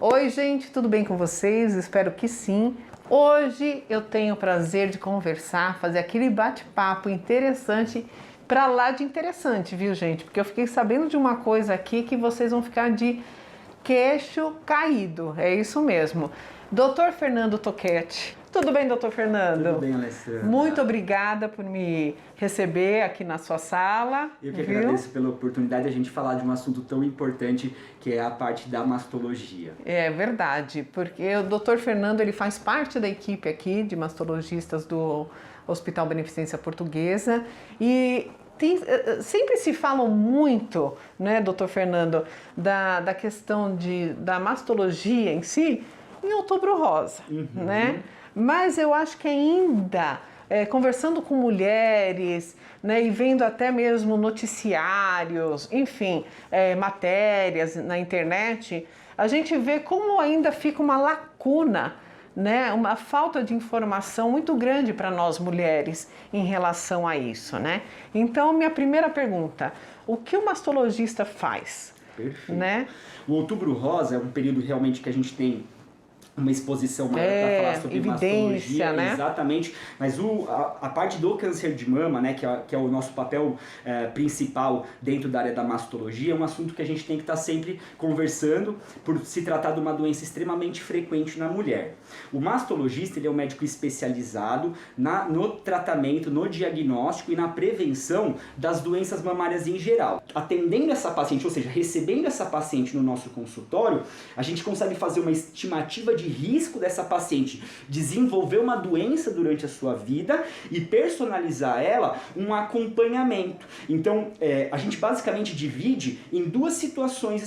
Oi, gente, tudo bem com vocês? Espero que sim. Hoje eu tenho o prazer de conversar, fazer aquele bate-papo interessante, pra lá de interessante, viu, gente? Porque eu fiquei sabendo de uma coisa aqui que vocês vão ficar de queixo caído. É isso mesmo. Dr. Fernando Toquetti. Tudo bem, doutor Fernando? Tudo bem, Alessandra. Muito obrigada por me receber aqui na sua sala. Eu que agradeço pela oportunidade de a gente falar de um assunto tão importante que é a parte da mastologia. É verdade, porque o Dr. Fernando ele faz parte da equipe aqui de mastologistas do Hospital Beneficência Portuguesa e sempre se fala muito, né, Dr. Fernando, da questão da mastologia em si em Outubro Rosa, né? Mas eu acho que ainda, conversando com mulheres, né, e vendo até mesmo noticiários, enfim, matérias na internet, a gente vê como ainda fica uma lacuna, né, uma falta de informação muito grande para nós mulheres em relação a isso, né? Então, minha primeira pergunta, o que o mastologista faz? Perfeito. Né? O Outubro Rosa é um período realmente que a gente tem uma exposição maior para falar sobre mastologia, né? Exatamente, mas a parte do câncer de mama, né, que é o nosso papel principal dentro da área da mastologia, é um assunto que a gente tem que estar sempre conversando por se tratar de uma doença extremamente frequente na mulher. O mastologista ele é um médico especializado no tratamento, no diagnóstico e na prevenção das doenças mamárias em geral. Atendendo essa paciente, ou seja, recebendo essa paciente no nosso consultório, a gente consegue fazer uma estimativa de risco dessa paciente desenvolver uma doença durante a sua vida e personalizar ela um acompanhamento. Então, a gente basicamente divide em duas situações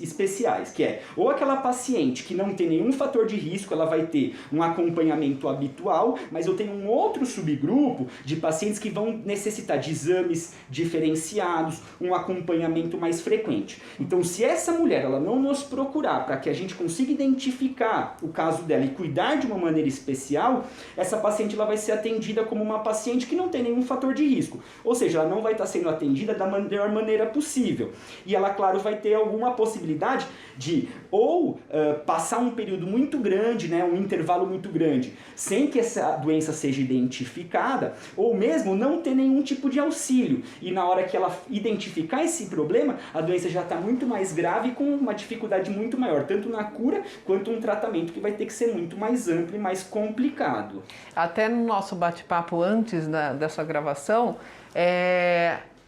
especiais, que é ou aquela paciente que não tem nenhum fator de risco, ela vai ter um acompanhamento habitual, mas eu tenho um outro subgrupo de pacientes que vão necessitar de exames diferenciados, um acompanhamento mais frequente. Então, se essa mulher ela não nos procurar para que a gente consiga identificar o caso dela e cuidar de uma maneira especial, essa paciente ela vai ser atendida como uma paciente que não tem nenhum fator de risco. Ou seja, ela não vai estar sendo atendida da melhor maneira possível. E ela, claro, vai ter alguma possibilidade de ou passar um período muito grande, né, um intervalo muito grande, sem que essa doença seja identificada, ou mesmo não ter nenhum tipo de auxílio. E na hora que ela identificar esse problema, a doença já está muito mais grave e com uma dificuldade muito maior, tanto na cura quanto um tratamento que vai ter que ser muito mais amplo e mais complicado. Até no nosso bate-papo antes dessa gravação,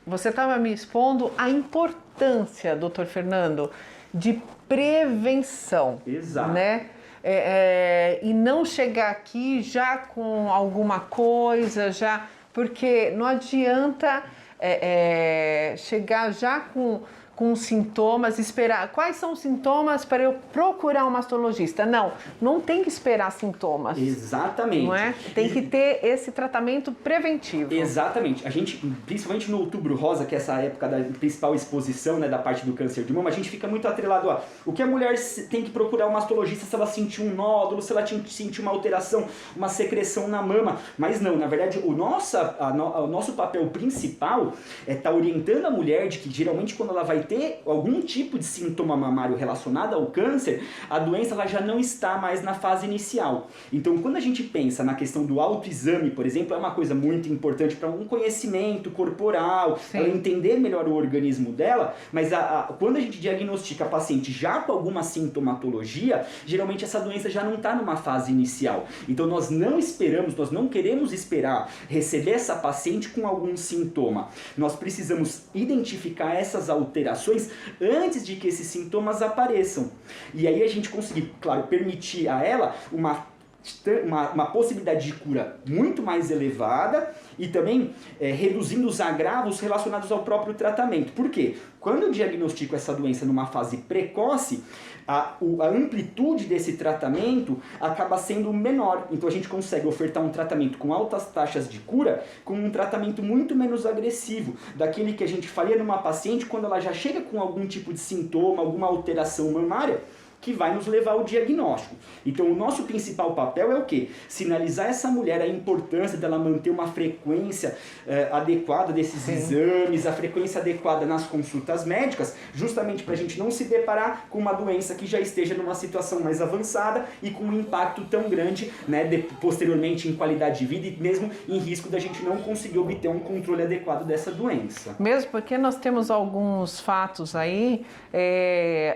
você estava me expondo a importância, doutor Fernando, de prevenção. Exato. Né? E não chegar aqui já com alguma coisa, porque não adianta chegar já com sintomas, esperar. Quais são os sintomas para eu procurar um mastologista? Não tem que esperar sintomas. Exatamente. Não é? Tem que ter esse tratamento preventivo. Exatamente. A gente, principalmente no Outubro Rosa, que é essa época da principal exposição, né, da parte do câncer de mama, a gente fica muito atrelado a o que a mulher tem que procurar um mastologista se ela sentir um nódulo, se ela sentir uma alteração, uma secreção na mama. Mas não, na verdade, o nosso papel principal é estar orientando a mulher de que geralmente quando ela vai ter algum tipo de sintoma mamário relacionado ao câncer, a doença ela já não está mais na fase inicial. Então, quando a gente pensa na questão do autoexame, por exemplo, é uma coisa muito importante para um conhecimento corporal, ela entender melhor o organismo dela, mas quando a gente diagnostica a paciente já com alguma sintomatologia, geralmente essa doença já não está numa fase inicial. Então, nós não queremos esperar receber essa paciente com algum sintoma. Nós precisamos identificar essas alterações antes de que esses sintomas apareçam. E aí a gente conseguir, claro, permitir a ela uma possibilidade de cura muito mais elevada e também reduzindo os agravos relacionados ao próprio tratamento. Por quê? Quando eu diagnostico essa doença numa fase precoce, a amplitude desse tratamento acaba sendo menor. Então a gente consegue ofertar um tratamento com altas taxas de cura com um tratamento muito menos agressivo, daquele que a gente faria numa paciente quando ela já chega com algum tipo de sintoma, alguma alteração mamária, que vai nos levar ao diagnóstico. Então o nosso principal papel é o quê? Sinalizar essa mulher a importância dela manter uma frequência adequada desses exames, a frequência adequada nas consultas médicas, justamente para a gente não se deparar com uma doença que já esteja numa situação mais avançada e com um impacto tão grande, né, posteriormente em qualidade de vida e mesmo em risco da gente não conseguir obter um controle adequado dessa doença. Mesmo porque nós temos alguns fatos aí,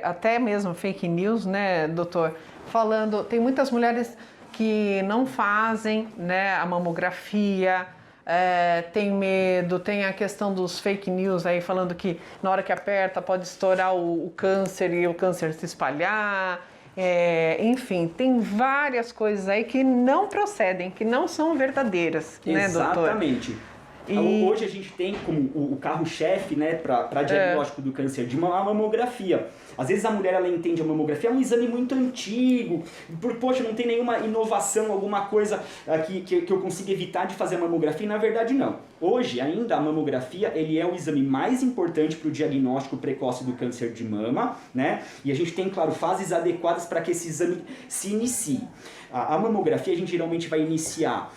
até mesmo fake news, né, doutor? Falando, tem muitas mulheres que não fazem, né, a mamografia, tem medo, tem a questão dos fake news aí falando que na hora que aperta pode estourar o câncer e o câncer se espalhar. Enfim, tem várias coisas aí que não procedem, que não são verdadeiras, né, doutor? Exatamente. Hoje a gente tem como o carro-chefe, né, para diagnóstico do câncer de mama, a mamografia. Às vezes a mulher ela entende a mamografia, é um exame muito antigo, poxa, não tem nenhuma inovação, alguma coisa que eu consiga evitar de fazer a mamografia, e na verdade não. Hoje ainda a mamografia ele é o exame mais importante para o diagnóstico precoce do câncer de mama, né? E a gente tem, claro, fases adequadas para que esse exame se inicie. A mamografia a gente geralmente vai iniciar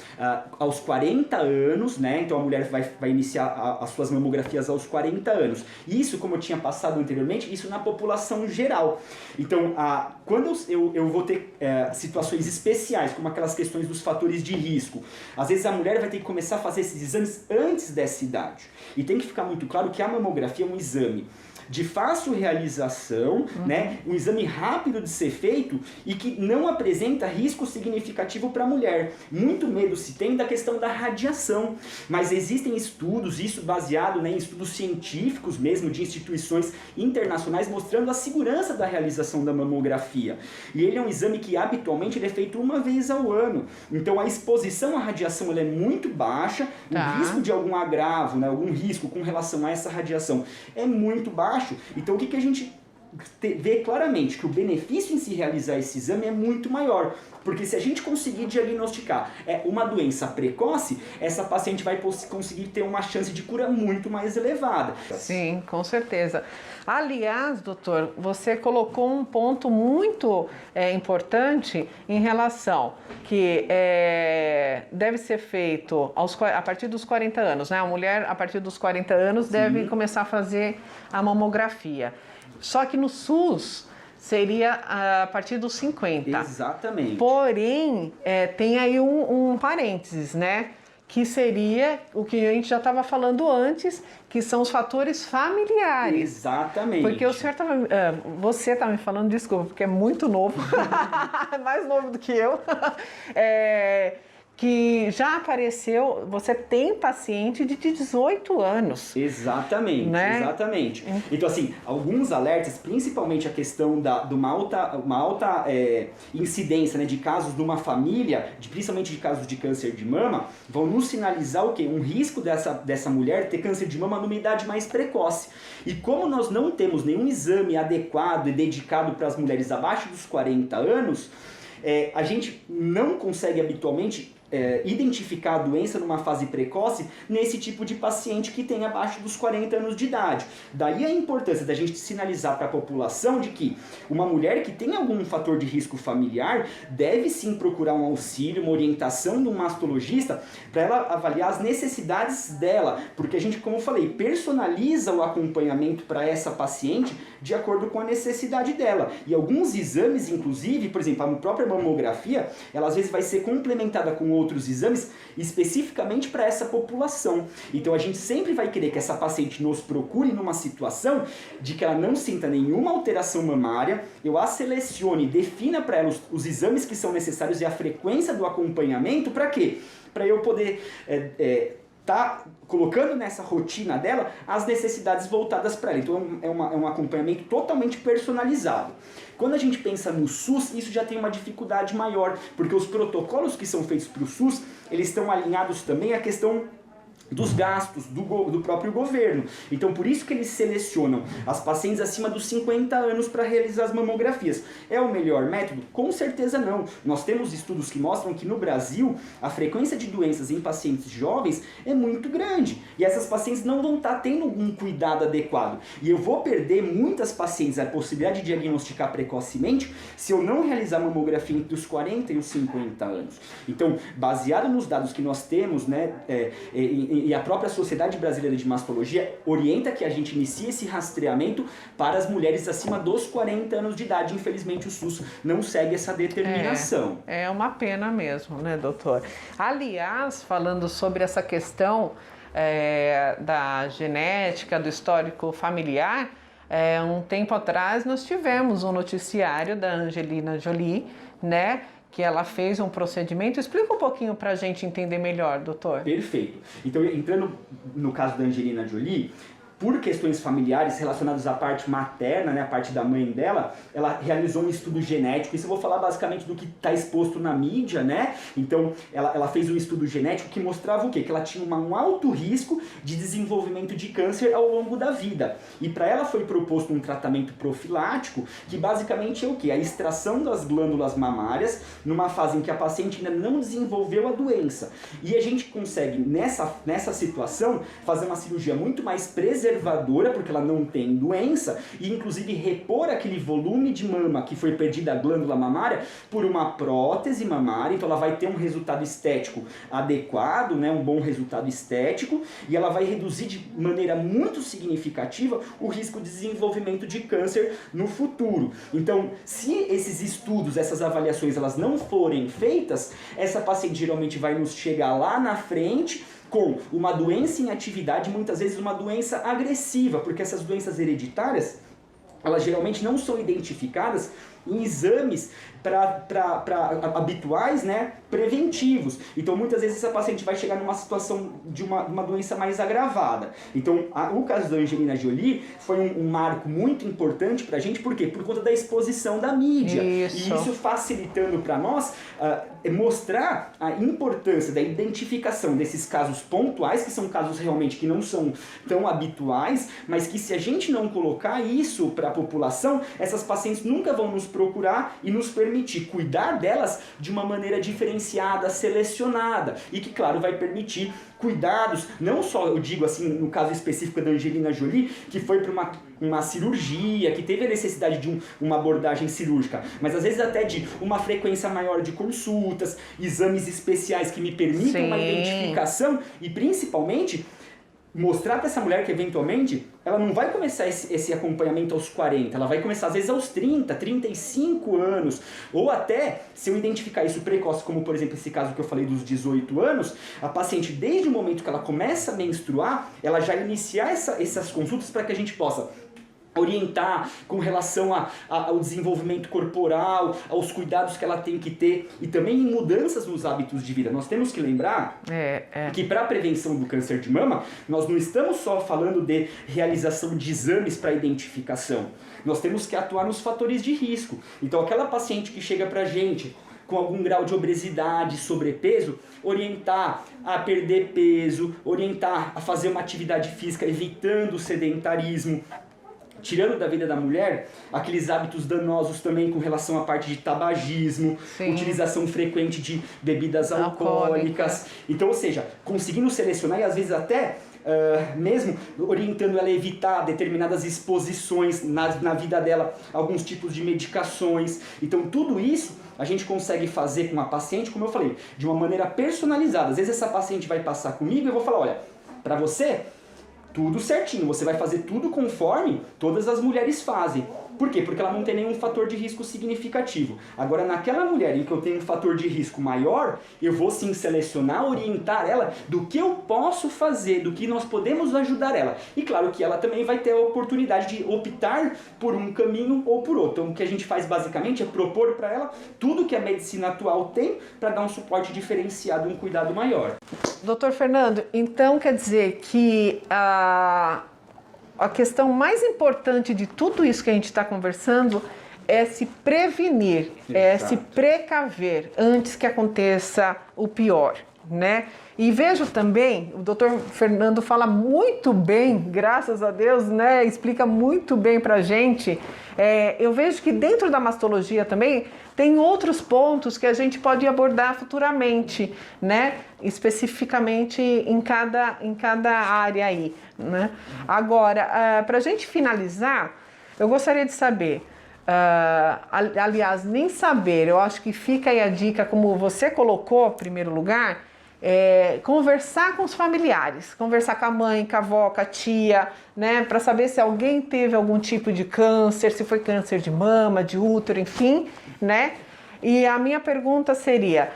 aos 40 anos, né? Então a mulher vai iniciar as suas mamografias aos 40 anos. Isso, como eu tinha passado anteriormente, isso na população geral. Então, quando eu vou ter situações especiais, como aquelas questões dos fatores de risco, às vezes a mulher vai ter que começar a fazer esses exames antes dessa idade. E tem que ficar muito claro que a mamografia é um exame de fácil realização, né? Um exame rápido de ser feito e que não apresenta risco significativo para a mulher. Muito medo se tem da questão da radiação, mas existem estudos, isso baseado, né, em estudos científicos mesmo, de instituições internacionais, mostrando a segurança da realização da mamografia. E ele é um exame que habitualmente ele é feito uma vez ao ano. Então a exposição à radiação ela é muito baixa, o risco de algum agravo, né, algum risco com relação a essa radiação é muito baixo. Então o que a gente vê claramente? Que o benefício em se realizar esse exame é muito maior. Porque se a gente conseguir diagnosticar uma doença precoce, essa paciente vai conseguir ter uma chance de cura muito mais elevada. Sim, com certeza. Aliás, doutor, você colocou um ponto muito importante em relação que deve ser feito a partir dos 40 anos, né? A mulher, a partir dos 40 anos, deve começar a fazer a mamografia. Só que no SUS seria a partir dos 50. Exatamente. Porém, tem aí um parênteses, né? Que seria o que a gente já estava falando antes, que são os fatores familiares. Exatamente. Porque o senhor você está me falando, desculpa, porque é muito novo, mais novo do que eu, que já apareceu, você tem paciente de 18 anos. Exatamente, né? Exatamente. Então, assim, alguns alertas, principalmente a questão de uma alta incidência, né, de casos numa família, principalmente de casos de câncer de mama, vão nos sinalizar o quê? Um risco dessa mulher ter câncer de mama numa idade mais precoce. E como nós não temos nenhum exame adequado e dedicado para as mulheres abaixo dos 40 anos, a gente não consegue habitualmente identificar a doença numa fase precoce nesse tipo de paciente que tem abaixo dos 40 anos de idade. Daí a importância da gente sinalizar para a população de que uma mulher que tem algum fator de risco familiar deve sim procurar um auxílio, uma orientação de um mastologista para ela avaliar as necessidades dela, porque a gente, como eu falei, personaliza o acompanhamento para essa paciente de acordo com a necessidade dela. E alguns exames, inclusive, por exemplo, a própria mamografia, ela às vezes vai ser complementada com outros exames especificamente para essa população. Então a gente sempre vai querer que essa paciente nos procure numa situação de que ela não sinta nenhuma alteração mamária, eu a selecione, defina para ela os exames que são necessários e a frequência do acompanhamento, para quê? Para eu poder tá colocando nessa rotina dela as necessidades voltadas para ela. Então é um acompanhamento totalmente personalizado. Quando a gente pensa no SUS, isso já tem uma dificuldade maior, porque os protocolos que são feitos para o SUS, eles estão alinhados também à questão dos gastos do próprio governo. Então, por isso que eles selecionam as pacientes acima dos 50 anos para realizar as mamografias. É o melhor método? Com certeza não. Nós temos estudos que mostram que no Brasil a frequência de doenças em pacientes jovens é muito grande e essas pacientes não vão estar tendo um cuidado adequado. E eu vou perder muitas pacientes a possibilidade de diagnosticar precocemente se eu não realizar mamografia entre os 40 e os 50 anos. Então, baseado nos dados que nós temos, né, e a própria Sociedade Brasileira de Mastologia orienta que a gente inicie esse rastreamento para as mulheres acima dos 40 anos de idade. Infelizmente o SUS não segue essa determinação. É uma pena mesmo, né, doutor? Aliás, falando sobre essa questão da genética, do histórico familiar, um tempo atrás nós tivemos um noticiário da Angelina Jolie, né? Que ela fez um procedimento. Explica um pouquinho para a gente entender melhor, doutor. Perfeito. Então, entrando no caso da Angelina Jolie, por questões familiares relacionadas à parte materna, né, a parte da mãe dela, ela realizou um estudo genético. Isso eu vou falar basicamente do que está exposto na mídia, né? Então, ela fez um estudo genético que mostrava o quê? Que ela tinha um alto risco de desenvolvimento de câncer ao longo da vida. E para ela foi proposto um tratamento profilático, que basicamente é o quê? A extração das glândulas mamárias numa fase em que a paciente ainda não desenvolveu a doença. E a gente consegue, nessa situação, fazer uma cirurgia muito mais preservadora, porque ela não tem doença, e inclusive repor aquele volume de mama que foi perdido da glândula mamária por uma prótese mamária. Então ela vai ter um resultado estético adequado, né, um bom resultado estético, e ela vai reduzir de maneira muito significativa o risco de desenvolvimento de câncer no futuro. Então, se esses estudos, essas avaliações, elas não forem feitas, essa paciente geralmente vai nos chegar lá na frente com uma doença em atividade, muitas vezes uma doença agressiva, porque essas doenças hereditárias, elas geralmente não são identificadas em exames habituais, né, preventivos. Então, muitas vezes essa paciente vai chegar numa situação de uma doença mais agravada. Então, o caso da Angelina Jolie foi um marco muito importante pra gente, por quê? Por conta da exposição da mídia. Isso. E isso facilitando para nós mostrar a importância da identificação desses casos pontuais, que são casos realmente que não são tão habituais, mas que se a gente não colocar isso para a população, essas pacientes nunca vão nos procurar e nos permitir cuidar delas de uma maneira diferenciada, selecionada, e que, claro, vai permitir cuidados, não só, eu digo assim, no caso específico da Angelina Jolie, que foi para uma cirurgia, que teve a necessidade de uma abordagem cirúrgica, mas às vezes até de uma frequência maior de consultas, exames especiais que me permitam uma identificação e, principalmente, mostrar para essa mulher que, eventualmente, ela não vai começar esse acompanhamento aos 40, ela vai começar, às vezes, aos 30, 35 anos, ou até, se eu identificar isso precoce, como, por exemplo, esse caso que eu falei dos 18 anos, a paciente, desde o momento que ela começa a menstruar, ela já iniciar essas consultas para que a gente possa orientar com relação ao desenvolvimento corporal, aos cuidados que ela tem que ter e também em mudanças nos hábitos de vida. Nós temos que lembrar que para a prevenção do câncer de mama, nós não estamos só falando de realização de exames para identificação. Nós temos que atuar nos fatores de risco. Então, aquela paciente que chega para a gente com algum grau de obesidade, sobrepeso, orientar a perder peso, orientar a fazer uma atividade física evitando o sedentarismo, tirando da vida da mulher aqueles hábitos danosos também com relação à parte de tabagismo, Sim. utilização frequente de bebidas alcoólicas. Então, ou seja, conseguindo selecionar e às vezes até mesmo orientando ela a evitar determinadas exposições na vida dela, alguns tipos de medicações. Então, tudo isso a gente consegue fazer com a paciente, como eu falei, de uma maneira personalizada. Às vezes essa paciente vai passar comigo e eu vou falar, olha, para você tudo certinho, você vai fazer tudo conforme todas as mulheres fazem. Por quê? Porque ela não tem nenhum fator de risco significativo. Agora, naquela mulher em que eu tenho um fator de risco maior, eu vou sim selecionar, orientar ela do que eu posso fazer, do que nós podemos ajudar ela. E claro que ela também vai ter a oportunidade de optar por um caminho ou por outro. Então, o que a gente faz basicamente é propor para ela tudo que a medicina atual tem para dar um suporte diferenciado, um cuidado maior. Doutor Fernando, então quer dizer que a questão mais importante de tudo isso que a gente está conversando é se prevenir, é se precaver antes que aconteça o pior, né? E vejo também, o doutor Fernando fala muito bem, graças a Deus, né? Explica muito bem pra gente. Eu vejo que dentro da mastologia também tem outros pontos que a gente pode abordar futuramente, né? Especificamente em cada área aí, né? Agora, pra gente finalizar, eu gostaria de saber, aliás, nem saber, eu acho que fica aí a dica, como você colocou, em primeiro lugar, conversar com os familiares, conversar com a mãe, com a avó, com a tia, né, para saber se alguém teve algum tipo de câncer, se foi câncer de mama, de útero, enfim, né? E a minha pergunta seria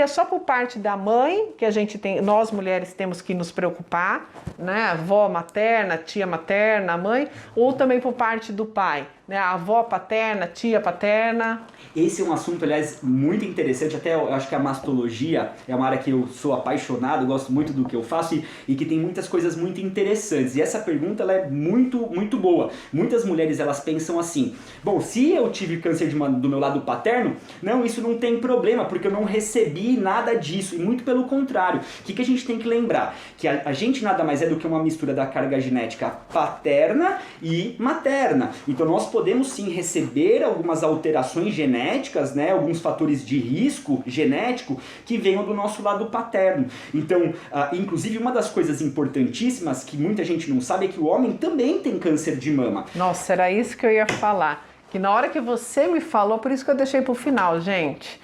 só por parte da mãe que a gente tem, nós mulheres temos que nos preocupar, né? Avó materna, tia materna, mãe, ou também por parte do pai, né? A avó paterna, tia paterna. Esse é um assunto, aliás, muito interessante, até eu acho que a mastologia é uma área que eu sou apaixonado, gosto muito do que eu faço e que tem muitas coisas muito interessantes. E essa pergunta, ela é muito, muito boa. Muitas mulheres, elas pensam assim, bom, se eu tive câncer do meu lado paterno, não, isso não tem problema, porque eu não recebi nada disso, e muito pelo contrário. O que a gente tem que lembrar? Que a gente nada mais é do que uma mistura da carga genética paterna e materna. Então nós podemos sim receber algumas alterações genéticas, né, alguns fatores de risco genético que venham do nosso lado paterno. Então, inclusive uma das coisas importantíssimas que muita gente não sabe é que o homem também tem câncer de mama. Nossa, era isso que eu ia falar. Que na hora que você me falou, por isso que eu deixei pro final, gente.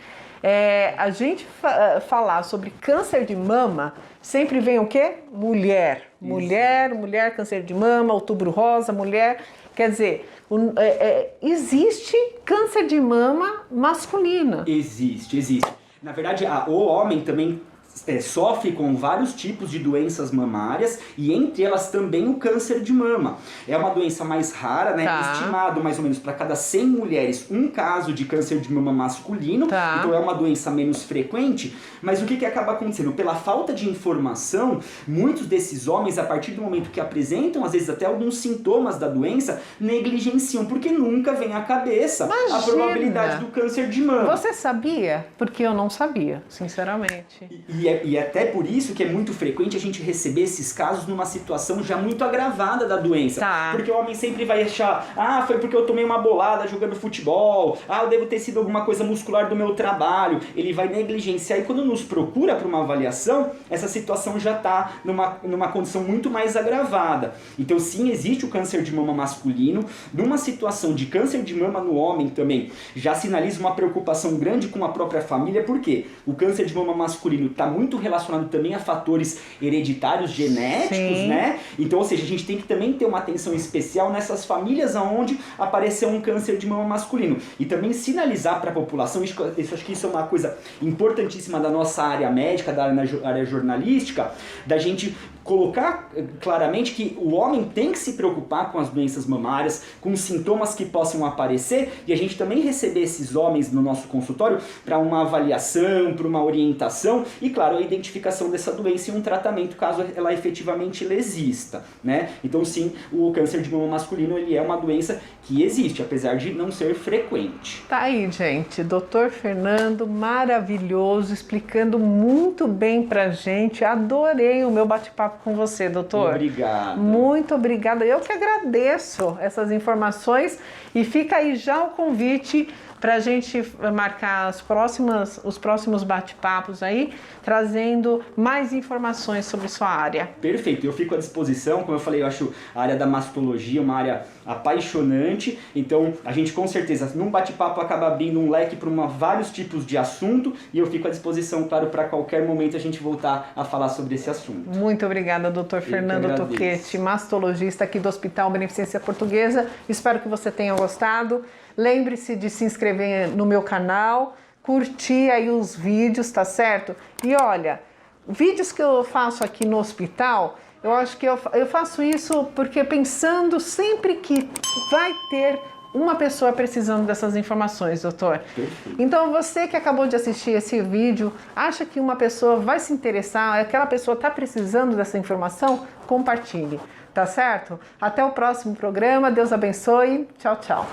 A gente falar sobre câncer de mama, sempre vem o quê? Mulher. Mulher, câncer de mama, outubro rosa, mulher. Quer dizer, existe câncer de mama masculino. Existe. Na verdade, o homem também sofre com vários tipos de doenças mamárias e entre elas também o câncer de mama. É uma doença mais rara, né? Tá. Estimado mais ou menos para cada 100 mulheres um caso de câncer de mama masculino. Tá. Então é uma doença menos frequente, mas o que acaba acontecendo? Pela falta de informação, muitos desses homens, a partir do momento que apresentam às vezes até alguns sintomas da doença, negligenciam, porque nunca vem à cabeça a probabilidade do câncer de mama. Você sabia? Porque eu não sabia, sinceramente. E até por isso que é muito frequente a gente receber esses casos numa situação já muito agravada da doença. Tá. Porque o homem sempre vai achar, foi porque eu tomei uma bolada jogando futebol, eu devo ter sido alguma coisa muscular do meu trabalho. Ele vai negligenciar e quando nos procura para uma avaliação, essa situação já está numa condição muito mais agravada. Então sim, existe o câncer de mama masculino. Numa situação de câncer de mama no homem também, já sinaliza uma preocupação grande com a própria família, porque o câncer de mama masculino está muito relacionado também a fatores hereditários genéticos, sim, né? Então, ou seja, a gente tem que também ter uma atenção especial nessas famílias onde apareceu um câncer de mama masculino. E também sinalizar para a população, acho que isso é uma coisa importantíssima da nossa área médica, da área jornalística, da gente colocar claramente que o homem tem que se preocupar com as doenças mamárias, com os sintomas que possam aparecer, e a gente também receber esses homens no nosso consultório para uma avaliação, para uma orientação e, claro, a identificação dessa doença e um tratamento caso ela efetivamente exista, né? Então, sim, o câncer de mama masculino ele é uma doença que existe, apesar de não ser frequente. Tá aí, gente. Dr. Fernando, maravilhoso, explicando muito bem pra gente. Adorei o meu bate-papo com você, doutor. Obrigado. Muito obrigada. Eu que agradeço essas informações e fica aí já o convite para a gente marcar os próximos bate-papos aí, trazendo mais informações sobre sua área. Perfeito, eu fico à disposição, como eu falei, eu acho a área da mastologia uma área apaixonante, então a gente com certeza num bate-papo acaba abrindo um leque para vários tipos de assunto e eu fico à disposição, claro, para qualquer momento a gente voltar a falar sobre esse assunto. Muito obrigada, Dr. Fernando Toquete, mastologista aqui do Hospital Beneficência Portuguesa. Espero que você tenha gostado. Lembre-se de se inscrever no meu canal, curtir aí os vídeos, tá certo? E olha, vídeos que eu faço aqui no hospital, eu acho que eu faço isso porque pensando sempre que vai ter uma pessoa precisando dessas informações, doutor. Então você que acabou de assistir esse vídeo, acha que uma pessoa vai se interessar, aquela pessoa está precisando dessa informação? Compartilhe, tá certo? Até o próximo programa, Deus abençoe, tchau, tchau.